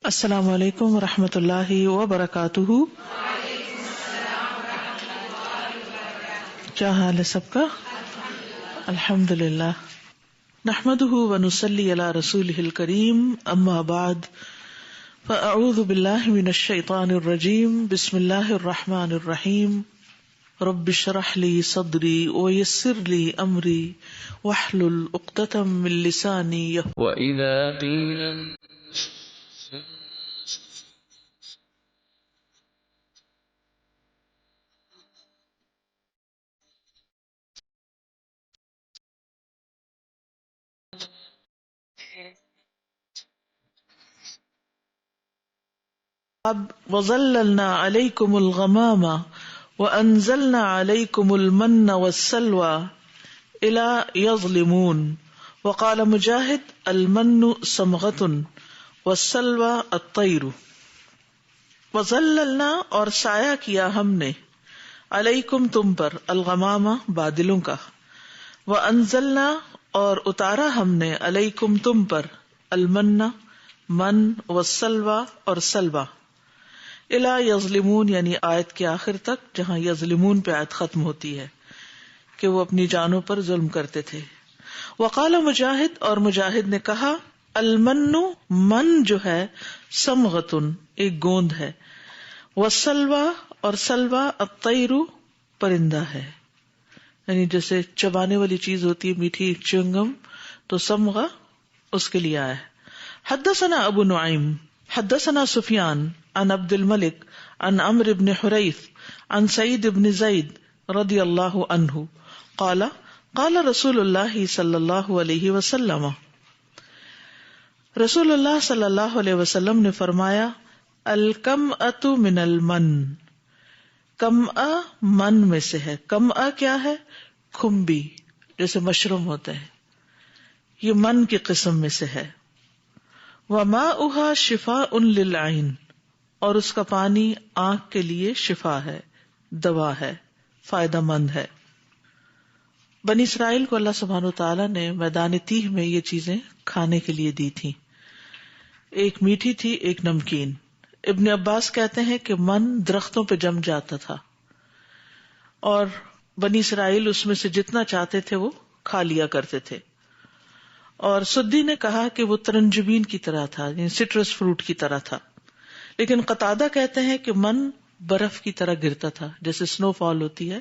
السلام علیکم ورحمۃ اللہ وبرکاتہ. کیا حال ہے سب کا؟ الحمد للہ. نحمده ونصلی علی رسولہ الکریم. اما بعد فاعوذ باللہ من الشیطان الرجیم. بسم اللہ الرحمن الرحیم. رب اشرح لی صدری ویسر لی امری واحلل عقدۃ من لسانی وَإِذَا قِيلَ وظللنا علیکم الغمام وانزلنا علیکم المن والسلوى الى یظلمون. وقال مجاہد المن صمغۃ والسلوى الطیر. وظللنا اور سایہ کیا ہم نے، علیکم تم پر، الغمام بادلوں کا، وانزلنا اور اتارا ہم نے، علیکم تم پر، المن من والسلوى اور سلوى. الی یظلمون یعنی آیت کے آخر تک، جہاں یظلمون پہ آیت ختم ہوتی ہے کہ وہ اپنی جانوں پر ظلم کرتے تھے. وقال مجاہد اور مجاہد نے کہا، المن من جو ہے، صمغۃ ایک گوند ہے، والسلوى اور سلوى الطیر پرندہ ہے. یعنی جیسے چبانے والی چیز ہوتی ہے میٹھی چنگم، تو صمغہ اس کے لیے آیا ہے. حدثنا ابو نعیم حدثنا سفیان عن عبد الملک عن عمرو بن حریث عن سعید بن زید رضی اللہ عنہ قال قال رسول اللہ صلی اللہ علیہ وسلم، رسول اللہ صلی اللہ علیہ وسلم نے فرمایا، الکمأۃ من المن، کمأ من میں سے ہے. کمأ کیا ہے؟ کھمبی، جیسے مشروم ہوتے ہیں، یہ من کی قسم میں سے ہے. وماؤها شفاء للعین، اور اس کا پانی آنکھ کے لیے شفا ہے، دوا ہے، فائدہ مند ہے. بنی اسرائیل کو اللہ سبحانہ وتعالیٰ نے میدان تیہ میں یہ چیزیں کھانے کے لیے دی تھی. ایک میٹھی تھی، ایک نمکین. ابن عباس کہتے ہیں کہ من درختوں پہ جم جاتا تھا اور بنی اسرائیل اس میں سے جتنا چاہتے تھے وہ کھا لیا کرتے تھے. اور سدی نے کہا کہ وہ ترنجبین کی طرح تھا، یعنی سٹرس فروٹ کی طرح تھا. لیکن قتادہ کہتے ہیں کہ من برف کی طرح گرتا تھا، جیسے سنو فال ہوتی ہے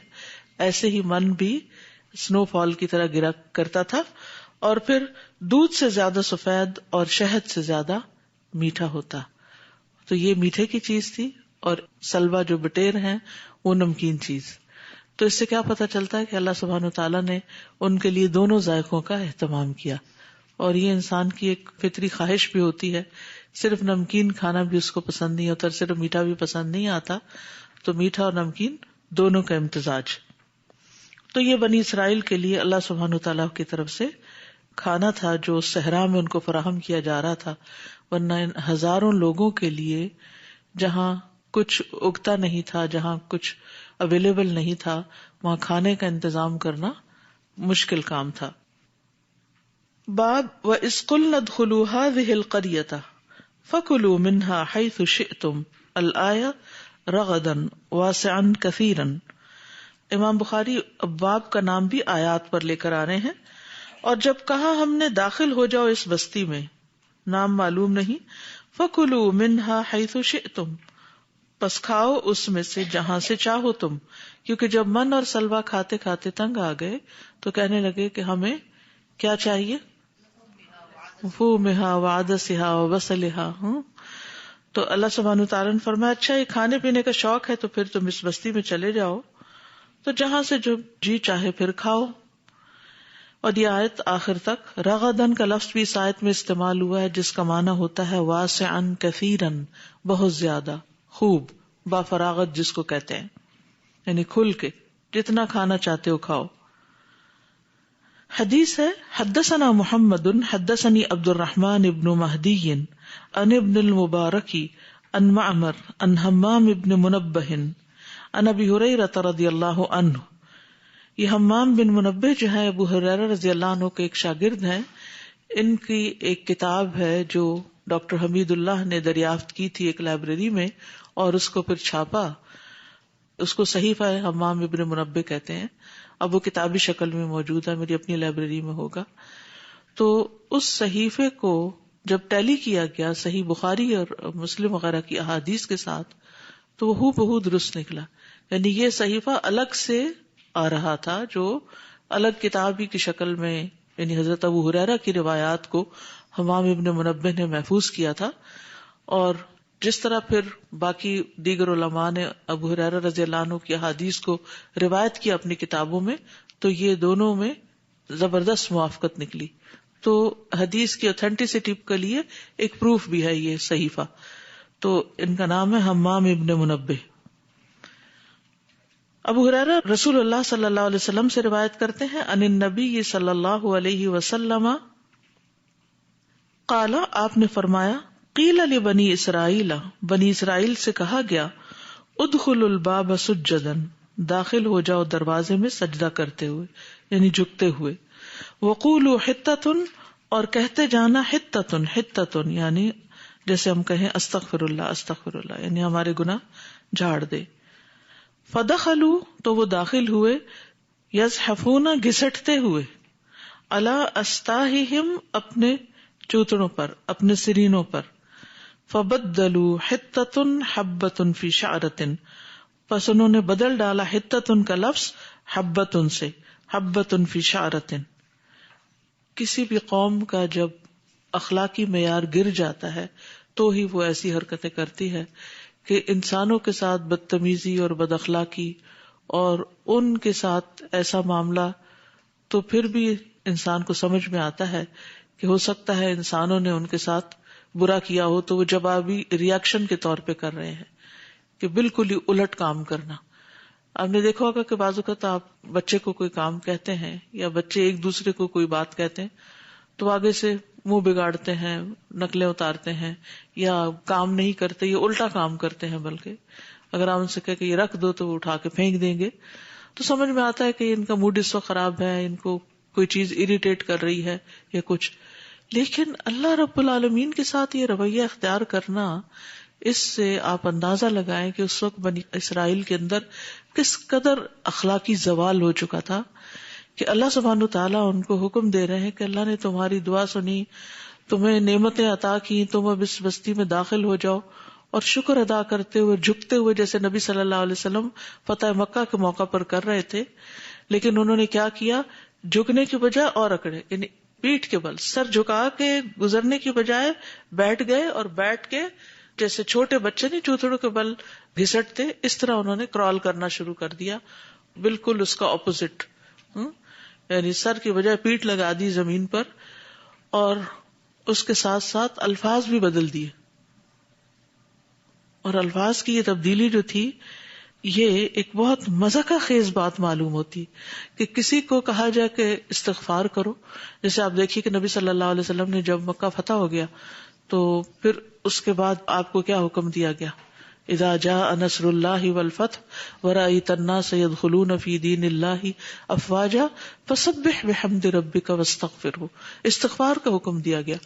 ایسے ہی من بھی سنو فال کی طرح گرا کرتا تھا، اور پھر دودھ سے زیادہ سفید اور شہد سے زیادہ میٹھا ہوتا. تو یہ میٹھے کی چیز تھی، اور سلوہ جو بٹیر ہیں وہ نمکین چیز. تو اس سے کیا پتہ چلتا ہے کہ اللہ سبحانہ وتعالیٰ نے ان کے لیے دونوں ذائقوں کا اہتمام کیا. اور یہ انسان کی ایک فطری خواہش بھی ہوتی ہے، صرف نمکین کھانا بھی اس کو پسند نہیں ہوتا، صرف میٹھا بھی پسند نہیں آتا، تو میٹھا اور نمکین دونوں کا امتزاج. تو یہ بنی اسرائیل کے لیے اللہ سبحانہ وتعالیٰ کی طرف سے کھانا تھا جو صحرا میں ان کو فراہم کیا جا رہا تھا. ورنہ ان ہزاروں لوگوں کے لیے جہاں کچھ اگتا نہیں تھا، جہاں کچھ اویلیبل نہیں تھا، وہاں کھانے کا انتظام کرنا مشکل کام تھا. باب وَإِذْ قُلْنَا ادْخُلُوا هَٰذِهِ الْقَرْيَةَ فَكُلُوا مِنْهَا حَيْثُ شِئْتُمْ الْآيَةُ رَغَدًا وَاسِعًا كَثِيرًا. امام بخاری باب کا نام بھی آیات پر لے کر آ رہے ہیں. اور جب کہا ہم نے داخل ہو جاؤ اس بستی میں، نام معلوم نہیں، فَكُلُوا مِنْهَا حَيْثُ شِئْتُمْ، پس کھاؤ اس میں سے جہاں سے چاہو تم. کیونکہ جب من اور سلوہ کھاتے کھاتے تنگ آ گئے تو کہنے لگے کہ ہمیں کیا چاہیے، فومہا وعدسہا وبصلہا. تو اللہ سبحانہ وتعالیٰ نے فرمایا اچھا یہ کھانے پینے کا شوق ہے تو پھر تم اس بستی میں چلے جاؤ، تو جہاں سے جو جی چاہے پھر کھاؤ. اور یہ آیت آخر تک. رغدن کا لفظ بھی اس آیت میں استعمال ہوا ہے جس کا معنی ہوتا ہے واسعن کثیرن، بہت زیادہ، خوب، با فراغت جس کو کہتے ہیں، یعنی کھل کے جتنا کھانا چاہتے ہو کھاؤ. حدیث ہے حدثنا محمد حدثني عبد الرحمن ابن مہدی عن ابن المبارک عن معمر عن حمام ابن منبہ عن ابی ہریرہ رضی اللہ عنہ. یہ حمام بن منبہ جو ہے ابو ہریرہ رضی اللہ عنہ کے ایک شاگرد ہیں. ان کی ایک کتاب ہے جو ڈاکٹر حمید اللہ نے دریافت کی تھی ایک لائبریری میں اور اس کو پھر چھاپا. اس کو صحیفہ حمام ابن منبہ کہتے ہیں. اب وہ کتابی شکل میں موجود ہے, میری اپنی لائبریری میں ہوگا. تو اس صحیفے کو جب ٹیلی کیا گیا صحیح بخاری اور مسلم وغیرہ کی احادیث کے ساتھ تو وہ بہو درست نکلا. یعنی یہ صحیفہ الگ سے آ رہا تھا جو الگ کتابی کی شکل میں, یعنی حضرت ابو ہریرہ کی روایات کو حمام ابن منبہ نے محفوظ کیا تھا. اور جس طرح پھر باقی دیگر علماء نے ابو ہریرہ رضی اللہ عنہ کی احادیث کو روایت کیا اپنی کتابوں میں, تو یہ دونوں میں زبردست موافقت نکلی. تو حدیث کی اوتھینٹسٹی کے لیے ایک پروف بھی ہے یہ صحیفہ. تو ان کا نام ہے حمام ابن منبہ. ابو ہریرہ رسول اللہ صلی اللہ علیہ وسلم سے روایت کرتے ہیں, ان النبی صلی اللہ علیہ وسلم قال, آپ نے فرمایا, قیل لبنی اسرائیل, بنی اسرائیل سے کہا گیا, ادخلوا الباب سجدا, داخل ہو جاؤ دروازے میں سجدہ کرتے ہوئے یعنی جھکتے ہوئے. وقولوا حطۃ, اور کہتے جانا حطۃ, حطۃ یعنی جیسے ہم کہیں استغفر اللہ استغفر اللہ, یعنی ہمارے گناہ جھاڑ دے. فدخلوا, تو وہ داخل ہوئے, یزحفون, گھسٹتے ہوئے, علی استاہہم, اپنے چوتڑوں پر, اپنے سرینوں پر. فبدلوا حطۃ حبۃ فی شعرۃ, پس انہوں نے بدل ڈالا حطۃ کا لفظ حبۃ سے, حبۃ فی شعرۃ. کسی بھی قوم کا جب اخلاقی معیار گر جاتا ہے تو ہی وہ ایسی حرکتیں کرتی ہے کہ انسانوں کے ساتھ بدتمیزی اور بد اخلاقی اور ان کے ساتھ ایسا معاملہ, تو پھر بھی انسان کو سمجھ میں آتا ہے کہ ہو سکتا ہے انسانوں نے ان کے ساتھ برا کیا ہو تو وہ جوابی ریاکشن کے طور پہ کر رہے ہیں, کہ بالکل ہی الٹ کام کرنا. آپ نے دیکھا ہوگا کہ بعض اوقات آپ بچے کو کوئی کام کہتے ہیں یا بچے ایک دوسرے کو کوئی بات کہتے ہیں تو آگے سے منہ بگاڑتے ہیں, نقلیں اتارتے ہیں, یا کام نہیں کرتے, یہ الٹا کام کرتے ہیں. بلکہ اگر آپ ان سے کہہ کہ یہ رکھ دو تو وہ اٹھا کے پھینک دیں گے, تو سمجھ میں آتا ہے کہ ان کا موڈ اس وقت خراب ہے, ان کو کوئی چیز اریٹیٹ کر رہی ہے یا کچھ. لیکن اللہ رب العالمین کے ساتھ یہ رویہ اختیار کرنا, اس سے آپ اندازہ لگائیں کہ اس وقت بنی اسرائیل کے اندر کس قدر اخلاقی زوال ہو چکا تھا کہ اللہ سبحانہ تعالیٰ ان کو حکم دے رہے ہیں کہ اللہ نے تمہاری دعا سنی, تمہیں نعمتیں عطا کی, تم اب اس بستی میں داخل ہو جاؤ. اور شکر ادا کرتے ہوئے, جھکتے ہوئے, جیسے نبی صلی اللہ علیہ وسلم فتح مکہ کے موقع پر کر رہے تھے. لیکن انہوں نے کیا کیا, جھکنے کی بجائے اور اکڑے, یعنی پیٹھ کے بل, سر جھکا کے گزرنے کی بجائے بیٹھ گئے, اور بیٹھ کے جیسے چھوٹے بچے نہیں چوتھڑوں کے بل گھسٹتے, اس طرح انہوں نے کرال کرنا شروع کر دیا, بالکل اس کا اپوزٹ. یعنی سر کی بجائے پیٹھ لگا دی زمین پر, اور اس کے ساتھ ساتھ الفاظ بھی بدل دیے. اور الفاظ کی یہ تبدیلی جو تھی, یہ ایک بہت مزہ خیز بات معلوم ہوتی کہ کسی کو کہا جائے کہ استغفار کرو. جیسے آپ دیکھیے کہ نبی صلی اللہ علیہ وسلم نے جب مکہ فتح ہو گیا تو پھر اس کے بعد آپ کو کیا حکم دیا گیا, اذا جاء نصر اللہ والفتح ورأیت الناس يدخلون فی دین اللہ افواجا فسبح بحمد ربک واستغفرہ. استغفار کا حکم دیا گیا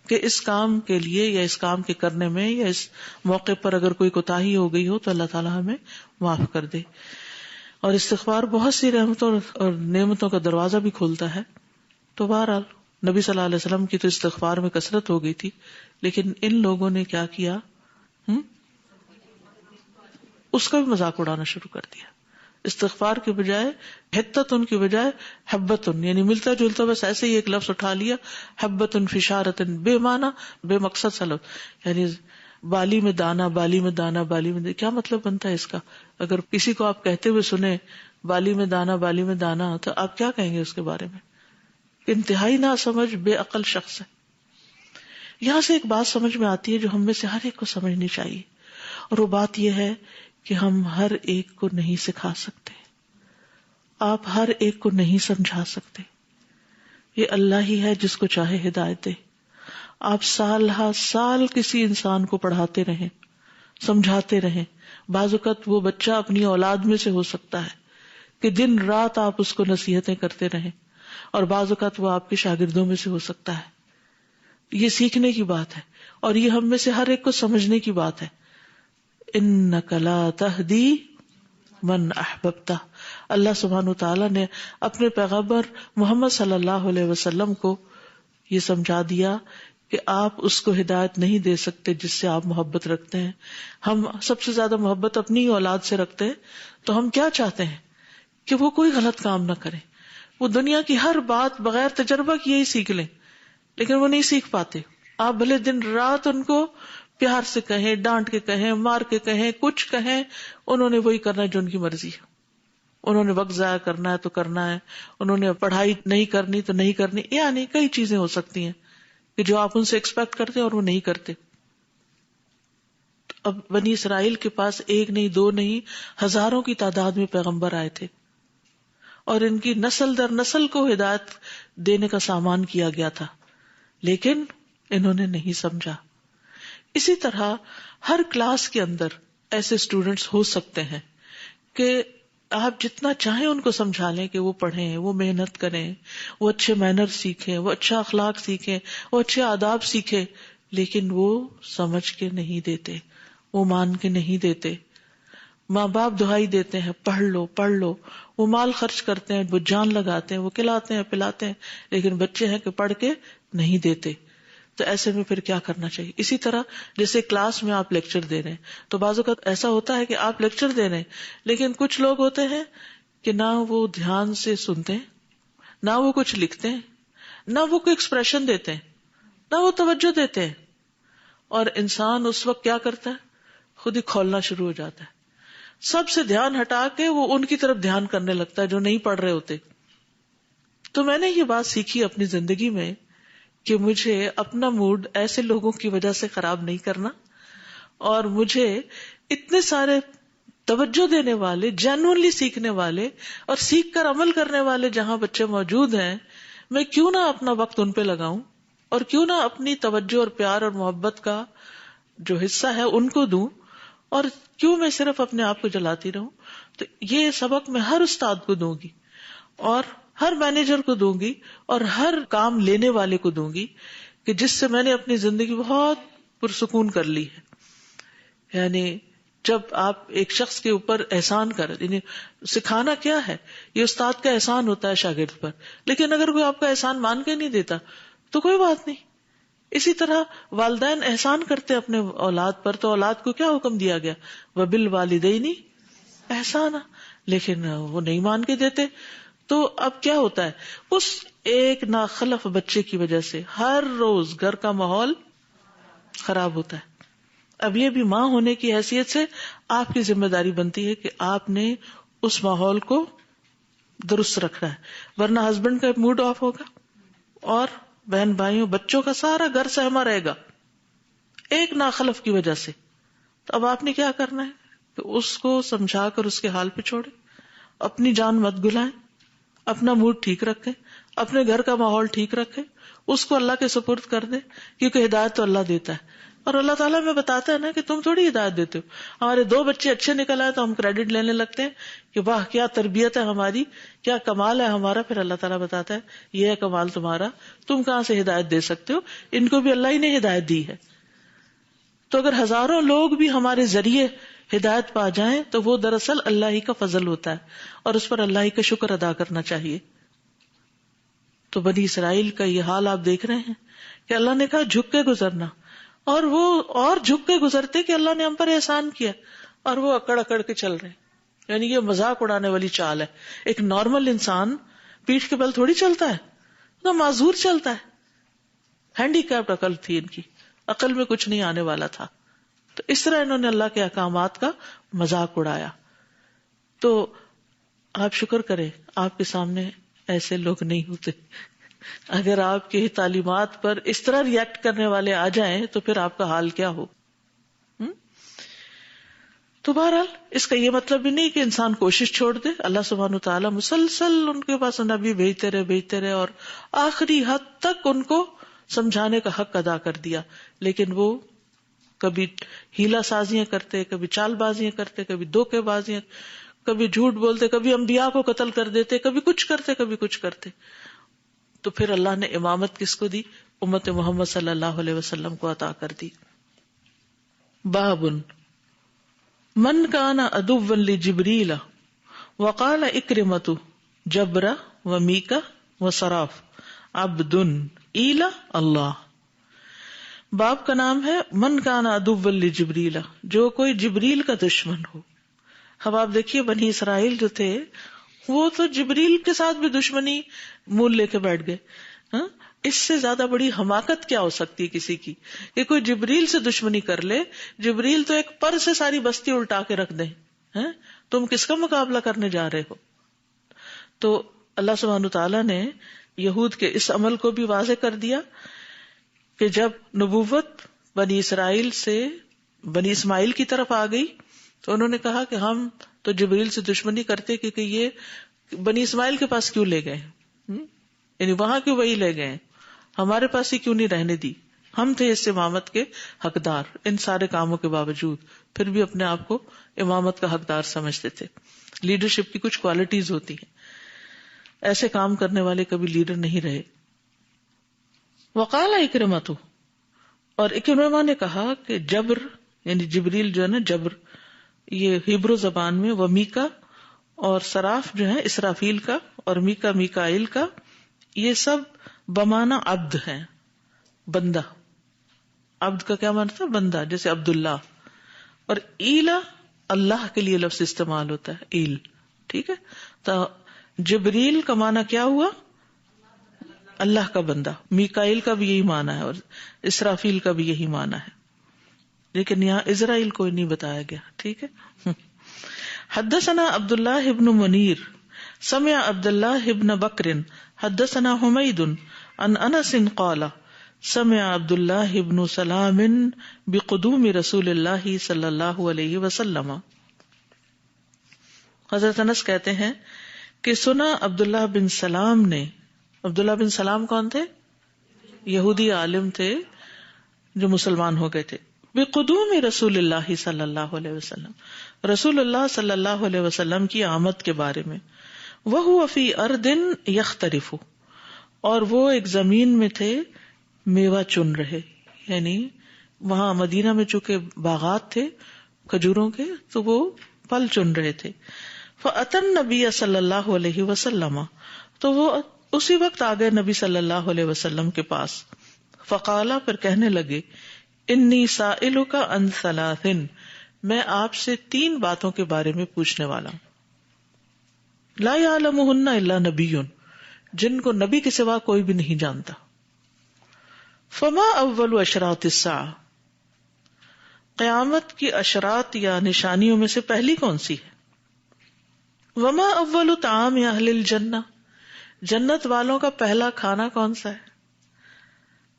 کہ اس کام کے لیے یا اس کام کے کرنے میں یا اس موقع پر اگر کوئی کوتاہی ہو گئی ہو تو اللہ تعالیٰ ہمیں معاف کر دے. اور استغفار بہت سی رحمتوں اور نعمتوں کا دروازہ بھی کھولتا ہے. تو بہرحال نبی صلی اللہ علیہ وسلم کی تو استغفار میں کثرت ہو گئی تھی, لیکن ان لوگوں نے کیا کیا, اس کا بھی مذاق اڑانا شروع کر دیا. استغفار کی بجائے حطۃ کی بجائے حبۃ, یعنی ملتا جلتا بس ایسے ہی ایک لفظ اٹھا لیا, حبۃ فی شعرۃ, بے معنی بے مقصد سا لفظ. یعنی بالی میں دانا, بالی میں دانا, بالی میں دانا, کیا مطلب بنتا ہے اس کا؟ اگر کسی کو آپ کہتے ہوئے سنیں بالی میں دانا, بالی میں دانا, تو آپ کیا کہیں گے اس کے بارے میں؟ انتہائی نہ سمجھ بے عقل شخص ہے. یہاں سے ایک بات سمجھ میں آتی ہے جو ہم میں سے ہر ایک کو سمجھنی چاہیے, اور وہ بات یہ ہے کہ ہم ہر ایک کو نہیں سکھا سکتے, آپ ہر ایک کو نہیں سمجھا سکتے. یہ اللہ ہی ہے جس کو چاہے ہدایت دے. آپ سال ہا سال کسی انسان کو پڑھاتے رہیں, سمجھاتے رہیں. بعض اوقات وہ بچہ اپنی اولاد میں سے ہو سکتا ہے کہ دن رات آپ اس کو نصیحتیں کرتے رہیں, اور بعض اوقات وہ آپ کے شاگردوں میں سے ہو سکتا ہے. یہ سیکھنے کی بات ہے. اور یہ ہم میں سے ہر ایک کو سمجھنے کی بات ہے. انک لا تہدی من احببتہ. اللہ سبحانہ وتعالی نے اپنے پیغمبر محمد صلی اللہ علیہ وسلم کو یہ سمجھا دیا کہ آپ اس کو ہدایت نہیں دے سکتے جس سے آپ محبت رکھتے ہیں. ہم سب سے زیادہ محبت اپنی اولاد سے رکھتے ہیں, تو ہم کیا چاہتے ہیں کہ وہ کوئی غلط کام نہ کرے, وہ دنیا کی ہر بات بغیر تجربہ کیے ہی سیکھ لیں, لیکن وہ نہیں سیکھ پاتے. آپ بھلے دن رات ان کو پیار سے کہیں, ڈانٹ کے کہیں, مار کے کہیں, کچھ کہیں, انہوں نے وہی کرنا ہے جو ان کی مرضی ہے. انہوں نے وقت ضائع کرنا ہے تو کرنا ہے, انہوں نے پڑھائی نہیں کرنی تو نہیں کرنی, یعنی کئی چیزیں ہو سکتی ہیں کہ جو آپ ان سے ایکسپیکٹ کرتے ہیں اور وہ نہیں کرتے. اب بنی اسرائیل کے پاس ایک نہیں, دو نہیں, ہزاروں کی تعداد میں پیغمبر آئے تھے, اور ان کی نسل در نسل کو ہدایت دینے کا سامان کیا گیا تھا, لیکن انہوں نے نہیں سمجھا. اسی طرح ہر کلاس کے اندر ایسے اسٹوڈینٹس ہو سکتے ہیں کہ آپ جتنا چاہیں ان کو سمجھا لیں کہ وہ پڑھیں, وہ محنت کریں, وہ اچھے مینر سیکھیں, وہ اچھا اخلاق سیکھیں, وہ اچھے آداب سیکھیں, لیکن وہ سمجھ کے نہیں دیتے, وہ مان کے نہیں دیتے. ماں باپ دہائی دیتے ہیں پڑھ لو پڑھ لو, وہ مال خرچ کرتے ہیں, وہ جان لگاتے ہیں, وہ کھلاتے ہیں پلاتے ہیں, لیکن بچے ہیں کہ پڑھ کے نہیں دیتے. تو ایسے میں پھر کیا کرنا چاہیے؟ اسی طرح جیسے کلاس میں آپ لیکچر دے رہے ہیں, تو بعض اوقات ایسا ہوتا ہے کہ آپ لیکچر دے رہے ہیں, لیکن کچھ لوگ ہوتے ہیں کہ نہ وہ دھیان سے سنتے ہیں, نہ وہ کچھ لکھتے ہیں, نہ وہ کوئی ایکسپریشن دیتے ہیں, نہ وہ توجہ دیتے ہیں, اور انسان اس وقت کیا کرتا ہے؟ خود ہی کھولنا شروع ہو جاتا ہے. سب سے دھیان ہٹا کے وہ ان کی طرف دھیان کرنے لگتا ہے جو نہیں پڑھ رہے ہوتے. تو میں نے یہ بات سیکھی اپنی زندگی میں کہ مجھے اپنا موڈ ایسے لوگوں کی وجہ سے خراب نہیں کرنا, اور مجھے اتنے سارے توجہ دینے والے, جینوئنلی سیکھنے والے اور سیکھ کر عمل کرنے والے جہاں بچے موجود ہیں, میں کیوں نہ اپنا وقت ان پہ لگاؤں, اور کیوں نہ اپنی توجہ اور پیار اور محبت کا جو حصہ ہے ان کو دوں, اور کیوں میں صرف اپنے آپ کو جلاتی رہوں. تو یہ سبق میں ہر استاد کو دوں گی, اور ہر مینیجر کو دوں گی, اور ہر کام لینے والے کو دوں گی, کہ جس سے میں نے اپنی زندگی بہت پرسکون کر لی ہے. یعنی جب آپ ایک شخص کے اوپر احسان کریں, یعنی سکھانا کیا ہے, یہ استاد کا احسان ہوتا ہے شاگرد پر, لیکن اگر کوئی آپ کا احسان مان کے نہیں دیتا تو کوئی بات نہیں. اسی طرح والدین احسان کرتے اپنے اولاد پر, تو اولاد کو کیا حکم دیا گیا؟ وَبِالْوَالِدَيْنِ احسانا, لیکن وہ نہیں مان کے دیتے. تو اب کیا ہوتا ہے؟ اس ایک ناخلف بچے کی وجہ سے ہر روز گھر کا ماحول خراب ہوتا ہے. اب یہ بھی ماں ہونے کی حیثیت سے آپ کی ذمہ داری بنتی ہے کہ آپ نے اس ماحول کو درست رکھنا ہے, ورنہ ہسبینڈ کا موڈ آف ہوگا اور بہن بھائیوں بچوں کا سارا گھر سہما رہے گا ایک ناخلف کی وجہ سے. تو اب آپ نے کیا کرنا ہے کہ اس کو سمجھا کر اس کے حال پہ چھوڑے, اپنی جان مت گلائیں, اپنا موڈ ٹھیک رکھیں, اپنے گھر کا ماحول ٹھیک رکھیں, اس کو اللہ کے سپرد کر دیں, کیونکہ ہدایت تو اللہ دیتا ہے. اور اللہ تعالیٰ میں بتاتا ہے نا کہ تم تھوڑی ہدایت دیتے ہو. ہمارے 2 بچے اچھے نکل آئے تو ہم کریڈٹ لینے لگتے ہیں کہ واہ کیا تربیت ہے ہماری, کیا کمال ہے ہمارا. پھر اللہ تعالیٰ بتاتا ہے یہ ہے کمال تمہارا, تم کہاں سے ہدایت دے سکتے ہو, ان کو بھی اللہ ہی نے ہدایت دی ہے. تو اگر ہزاروں لوگ بھی ہمارے ذریعے ہدایت پا جائیں تو وہ دراصل اللہ ہی کا فضل ہوتا ہے, اور اس پر اللہ ہی کا شکر ادا کرنا چاہیے. تو بنی اسرائیل کا یہ حال آپ دیکھ رہے ہیں کہ اللہ نے کہا جھک کے گزرنا, اور وہ اور جھک کے گزرتے کہ اللہ نے ہم پر احسان کیا, اور وہ اکڑ اکڑ کے چل رہے ہیں. یعنی یہ مذاق اڑانے والی چال ہے. ایک نارمل انسان پیٹھ کے بل تھوڑی چلتا ہے, تو معذور چلتا ہے. ہینڈی کیپڈ عقل تھی ان کی, عقل میں کچھ نہیں آنے والا تھا. تو اس طرح انہوں نے اللہ کے احکامات کا مذاق اڑایا. تو آپ شکر کریں آپ کے سامنے ایسے لوگ نہیں ہوتے. اگر آپ کی تعلیمات پر اس طرح ریئیکٹ کرنے والے آ جائیں تو پھر آپ کا حال کیا ہو. تو بہرحال اس کا یہ مطلب بھی نہیں کہ انسان کوشش چھوڑ دے. اللہ سبحانہ وتعالیٰ مسلسل ان کے پاس نبی بھیجتے رہے, اور آخری حد تک ان کو سمجھانے کا حق ادا کر دیا. لیکن وہ کبھی ہیلا سازیاں کرتے, کبھی چال بازیاں کرتے, کبھی دھوکے بازیاں, کبھی جھوٹ بولتے, کبھی انبیاء کو قتل کر دیتے, کبھی کچھ کرتے کبھی کچھ کرتے. تو پھر اللہ نے امامت کس کو دی؟ امت محمد صلی اللہ علیہ وسلم کو عطا کر دی. باب من کان عدوا لجبریل وقال اکرمۃ جبر ومیکا وصراف عبد ایلا اللہ. باب کا نام ہے من کان عدوا لجبریل، جو کوئی جبریل کا دشمن ہو. اب آپ دیکھیے بنی اسرائیل جو تھے وہ تو جبریل کے ساتھ بھی دشمنی مول لے کے بیٹھ گئے. اس سے زیادہ بڑی حماقت کیا ہو سکتی ہے کسی کی کہ کوئی جبریل سے دشمنی کر لے. جبریل تو ایک پر سے ساری بستی الٹا کے رکھ دیں، تم کس کا مقابلہ کرنے جا رہے ہو؟ تو اللہ سبحانہ تعالیٰ نے یہود کے اس عمل کو بھی واضح کر دیا کہ جب نبوت بنی اسرائیل سے بنی اسماعیل کی طرف آ گئی تو انہوں نے کہا کہ ہم تو جبریل سے دشمنی کرتے کیونکہ یہ بنی اسماعیل کے پاس کیوں لے گئے، یعنی وہاں کیوں وہی لے گئے، ہمارے پاس ہی کیوں نہیں رہنے دی. ہم تھے اس امامت کے حقدار، ان سارے کاموں کے باوجود پھر بھی اپنے آپ کو امامت کا حقدار سمجھتے تھے. لیڈرشپ کی کچھ کوالٹیز ہوتی ہیں، ایسے کام کرنے والے کبھی لیڈر نہیں رہے. وقال اکرمۃ، اور اکرمہ نے کہا کہ جبر یعنی جبریل جو ہے نا جبر، یہ ہیبرو زبان میں، وہ میکا اور صراف جو ہے اسرافیل کا اور میکا میکائیل کا، یہ سب بمانا عبد ہیں، بندہ. عبد کا کیا معنی تھا؟ بندہ، جیسے عبداللہ. اور ایلا اللہ کے لیے لفظ استعمال ہوتا ہے، ایل. ٹھیک ہے، تو جبریل کا معنی کیا ہوا؟ اللہ کا بندہ. میکائیل کا بھی یہی معنی ہے اور اسرافیل کا بھی یہی معنی ہے، لیکن یہاں اسرائیل کو نہیں بتایا گیا. ٹھیک ہے. حدثنا عبداللہ ابن منیر سمع عبداللہ ابن بکر حدثنا حمید عن انس قال سمع عبداللہ ابن سلام بقدوم رسول اللہ صلی اللہ علیہ وسلم. حضرت انس کہتے ہیں کہ سنا عبداللہ بن سلام نے. عبداللہ بن سلام کون تھے؟ یہودی عالم تھے جو مسلمان ہو گئے تھے. بقدوم رسول اللہ صلی اللہ علیہ وسلم، رسول اللہ صلی اللہ علیہ وسلم کی آمد کے بارے میں. وَهُوَ فِي أَرْضٍ يَخْتَرِفُ، اور وہ ایک زمین میں تھے میوہ چن رہے، یعنی وہاں مدینہ میں چونکہ باغات تھے کھجوروں کے تو وہ پھل چن رہے تھے. فَأَتَى النَّبِيَّ صلی اللہ علیہ وسلم، تو وہ اسی وقت آ گئے نبی صلی اللہ علیہ وسلم کے پاس. فقالا، پھر کہنے لگے، انی سائلک عن ثلاث، میں آپ سے 3 باتوں کے بارے میں پوچھنے والا ہوں. لا یعلمہن الا نبی، جن کو نبی کے سوا کوئی بھی نہیں جانتا. فما اول اشراط الساعہ، قیامت کی اشراط یا نشانیوں میں سے پہلی کون سی ہے؟ وما اول طعام اہل الجنہ، جنت والوں کا پہلا کھانا کون سا ہے؟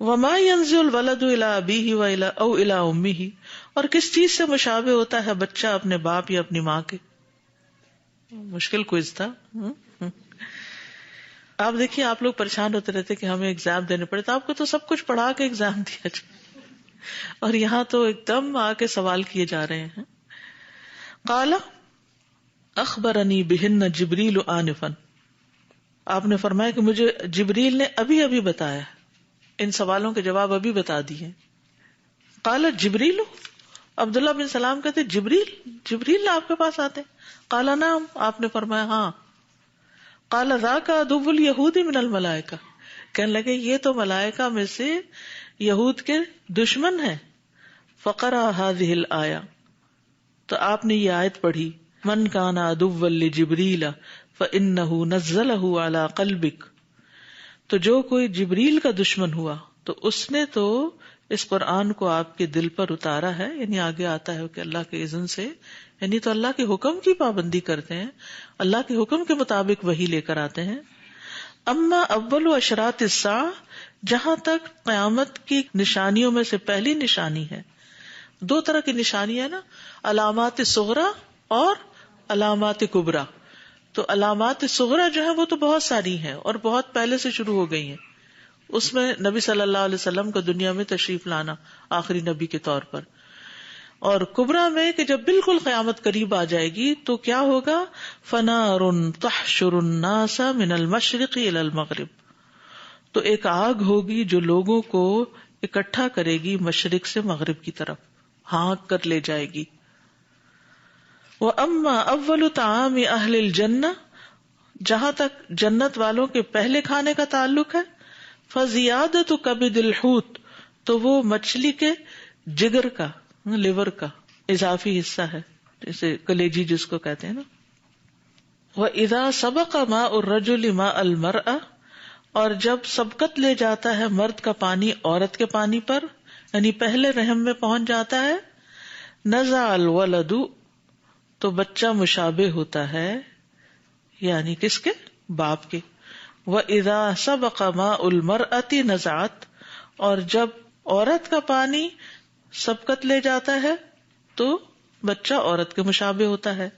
وما ينزل الولد الى ابیہ و او الى امہ، اور کس چیز سے مشابہ ہوتا ہے بچہ اپنے باپ یا اپنی ماں کے؟ مشکل کوئز تھا. آپ دیکھیے آپ لوگ پریشان ہوتے رہتے کہ ہمیں ایگزام دینے پڑے، تو آپ کو تو سب کچھ پڑھا کے ایگزام دیا جائے، اور یہاں تو ایک دم آ کے سوال کیے جا رہے ہیں. قال اخبرنی بہن جبریل آنفا، آپ نے فرمایا کہ مجھے جبریل نے ابھی ابھی بتایا، ان سوالوں کے جواب ابھی بتا دیے. قال جبریل، عبداللہ بن سلام کہتے جبریل آپ کے پاس آتے؟ قال نعم، آپ نے فرمایا ہاں. قال ذاک عدو الیہود من الملائکہ، کہنے لگے یہ تو ملائکہ میں سے یہود کے دشمن ہیں. فقرأ هذه الآیہ، تو آپ نے یہ آیت پڑھی، من کان عدوا لجبریل فإنہ نزلہ علی قلبک، تو جو کوئی جبریل کا دشمن ہوا تو اس نے تو اس قرآن کو آپ کے دل پر اتارا ہے. یعنی آگے آتا ہے کہ اللہ کے اذن سے، یعنی تو اللہ کے حکم کی پابندی کرتے ہیں، اللہ کے حکم کے مطابق وحی لے کر آتے ہیں. اما اول اشراط الساعہ، جہاں تک قیامت کی نشانیوں میں سے پہلی نشانی ہے، 2 طرح کی نشانی ہے نا، علامات صغرا اور علامات کبرا. تو علامات صغرا جو ہے وہ تو بہت ساری ہیں اور بہت پہلے سے شروع ہو گئی ہیں. اس میں نبی صلی اللہ علیہ وسلم کا دنیا میں تشریف لانا آخری نبی کے طور پر، اور کبرا میں کہ جب بالکل قیامت قریب آ جائے گی تو کیا ہوگا؟ فنار تحشر الناس من المشرق الى المغرب، تو ایک آگ ہوگی جو لوگوں کو اکٹھا کرے گی مشرق سے مغرب کی طرف، ہانک کر لے جائے گی. وَأَمَّا أَوَّلُ طَعَامِ أَهْلِ الْجَنَّةِ، جہاں تک جنت والوں کے پہلے کھانے کا تعلق ہے، فَزِيَادَةُ كَبِدِ الْحُوتِ، تو وہ مچھلی کے جگر کا، لیور کا اضافی حصہ ہے، جیسے کلیجی جس کو کہتے ہیں نا. وَإِذَا سَبَقَ مَاءُ الرَّجُلِ مَاءَ الْمَرْأَةِ، اور جب سبقت لے جاتا ہے مرد کا پانی عورت کے پانی پر، یعنی پہلے رحم میں پہنچ جاتا ہے، نزع الولد، تو بچہ مشابہ ہوتا ہے، یعنی کس کے؟ باپ کے. وَإِذَا سَبَقَ مَاءُ الْمَرْأَةِ نَزَعَتْ، اور جب عورت کا پانی سبقت لے جاتا ہے تو بچہ عورت کے مشابہ ہوتا ہے.